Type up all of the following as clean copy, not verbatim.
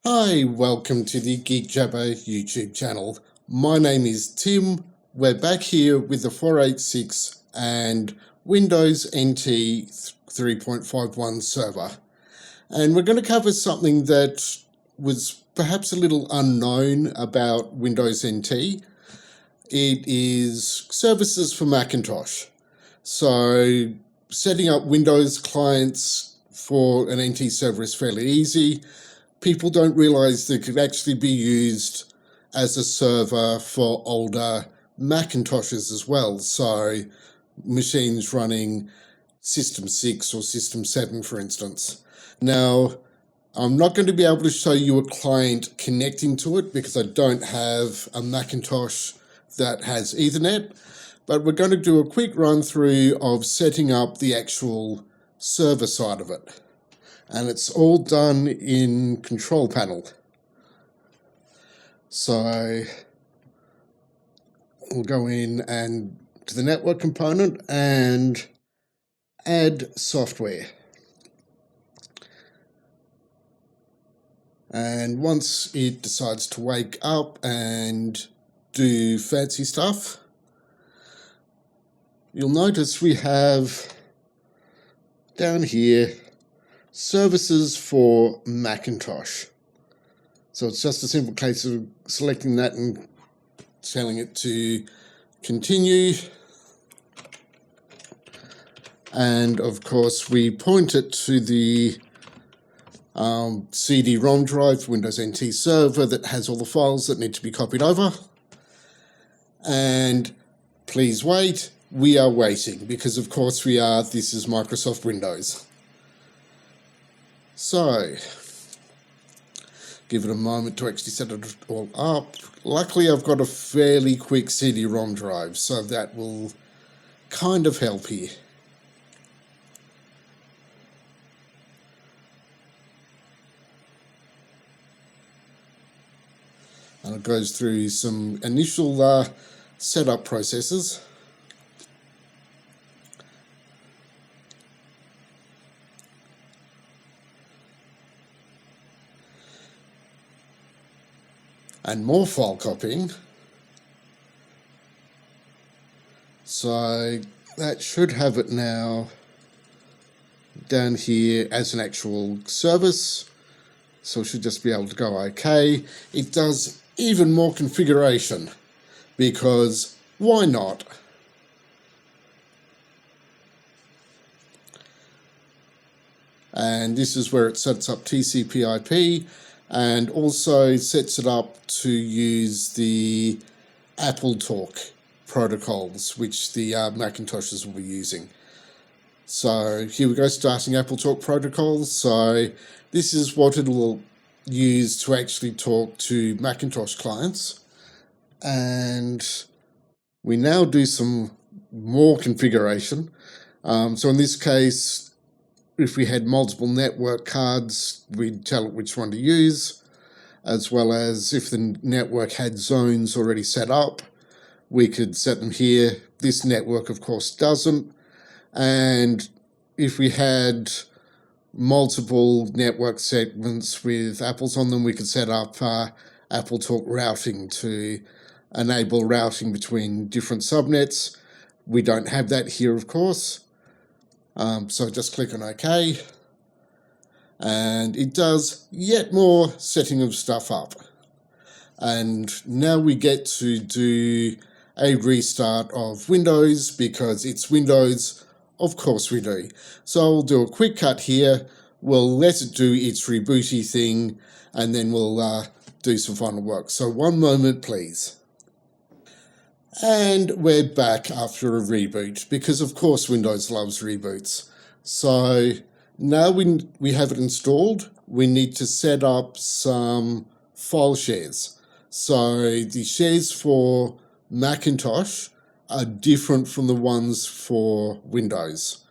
Hi, welcome to the Geek Jabber YouTube channel. My name is Tim. We're back here with the 486 and Windows NT 3.51 server. And we're going to cover something that was perhaps a little unknown about Windows NT. It is services for Macintosh. So setting up Windows clients for an NT server is fairly easy. People don't realize that it could actually be used as a server for older Macintoshes as well. So machines running System 6 or System 7, for instance. Now, I'm not going to be able to show you a client connecting to it because I don't have a Macintosh that has Ethernet, but we're going to do a quick run through of setting up the actual server side of it. And it's all done in Control Panel. So we'll go in and to the network component and add software. And once it decides to wake up and do fancy stuff, you'll notice we have down here services for Macintosh. So it's just a simple case of selecting that and telling it to continue. And of course, we point it to the CD-ROM drive, Windows NT server, that has all the files that need to be copied over. And please wait, we are waiting because of course we are, this is Microsoft Windows. So, give it a moment to actually set it all up. Luckily, I've got a fairly quick CD-ROM drive, so that will kind of help here. And it goes through some initial setup processes. And more file copying. So that should have it now down here as an actual service. So we should just be able to go OK. It does even more configuration because why not? And this is where it sets up TCP/IP and also sets it up to use the Apple Talk protocols, which the Macintoshes will be using. So here we go, starting Apple Talk protocols. So this is what it will use to actually talk to Macintosh clients. And we now do some more configuration. So in this case, if we had multiple network cards, we'd tell it which one to use, as well as if the network had zones already set up, we could set them here. This network, of course, doesn't. And if we had multiple network segments with apples on them, we could set up Apple Talk routing to enable routing between different subnets. We don't have that here, of course. So just click on OK. And it does yet more setting of stuff up. And now we get to do a restart of Windows because it's Windows. Of course we do. So I'll do a quick cut here. We'll let it do its rebooty thing and then we'll do some final work. So one moment, please. And we're back after a reboot because of course Windows loves reboots. So now we have it installed, we need to set up some file shares. So the shares for Macintosh are different from the ones for Windows.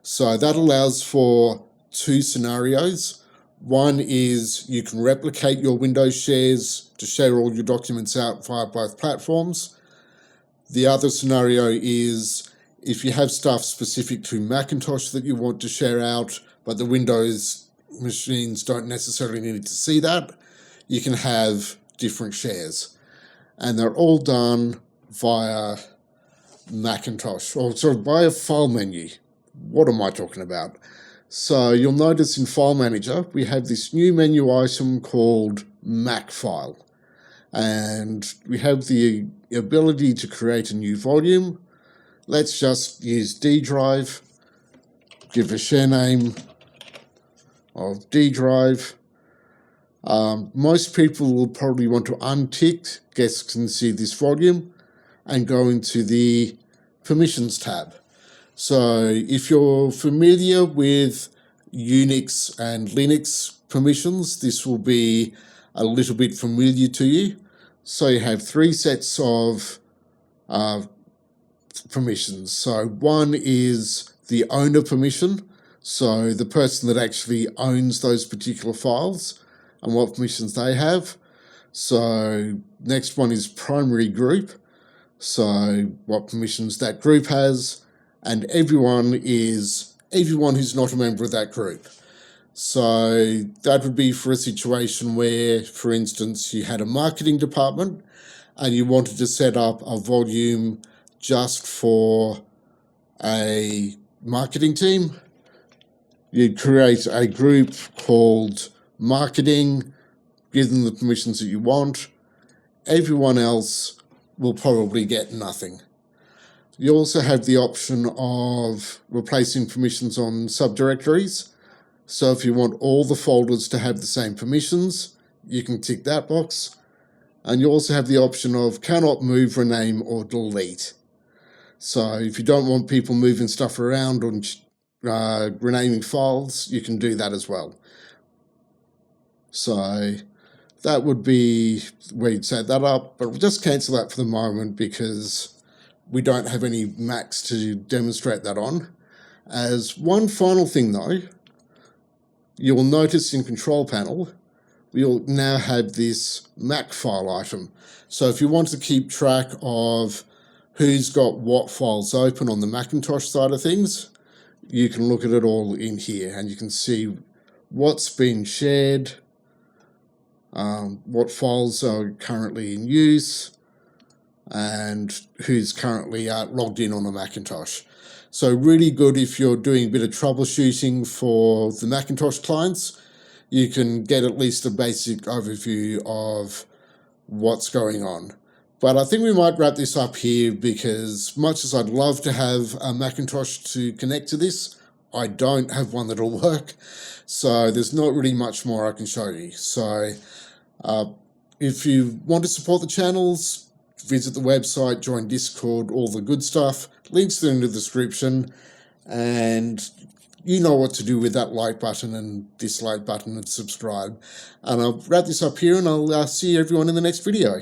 So that allows for two scenarios. One is you can replicate your Windows shares to share all your documents out via both platforms. The other scenario is if you have stuff specific to Macintosh that you want to share out, but the Windows machines don't necessarily need to see that, you can have different shares. And they're all done via Macintosh, or sort of via file menu. What am I talking about? So you'll notice in File Manager, we have this new menu item called Mac File. And we have the ability to create a new volume. Let's just use D drive, give a share name of D drive. Most people will probably want to untick guests can see this volume and go into the permissions tab. So if you're familiar with Unix and Linux permissions, this will be a little bit familiar to you. So you have three sets of permissions. So one is the owner permission, so the person that actually owns those particular files and what permissions they have. So next one is primary group, so what permissions that group has, and everyone is everyone who's not a member of that group. So that would be for a situation where, for instance, you had a marketing department and you wanted to set up a volume just for a marketing team. You'd create a group called marketing, give them the permissions that you want. Everyone else will probably get nothing. You also have the option of replacing permissions on subdirectories. So if you want all the folders to have the same permissions, you can tick that box. And you also have the option of cannot move, rename, or delete. So if you don't want people moving stuff around or renaming files, you can do that as well. So that would be where you'd set that up, but we'll just cancel that for the moment because we don't have any Macs to demonstrate that on. As one final thing though, you'll notice in Control Panel, we'll now have this Mac file item. So if you want to keep track of who's got what files open on the Macintosh side of things, you can look at it all in here and you can see what's been shared, what files are currently in use, and who's currently logged in on a Macintosh. So really good if you're doing a bit of troubleshooting for the Macintosh clients. You can get at least a basic overview of what's going on. But I think we might wrap this up here because much as I'd love to have a Macintosh to connect to this, I don't have one that'll work. So there's not really much more I can show you. So if you want to support the channels, visit the website, join Discord, all the good stuff. Links are in the description. And you know what to do with that like button and dislike button and subscribe. And I'll wrap this up here and I'll see everyone in the next video.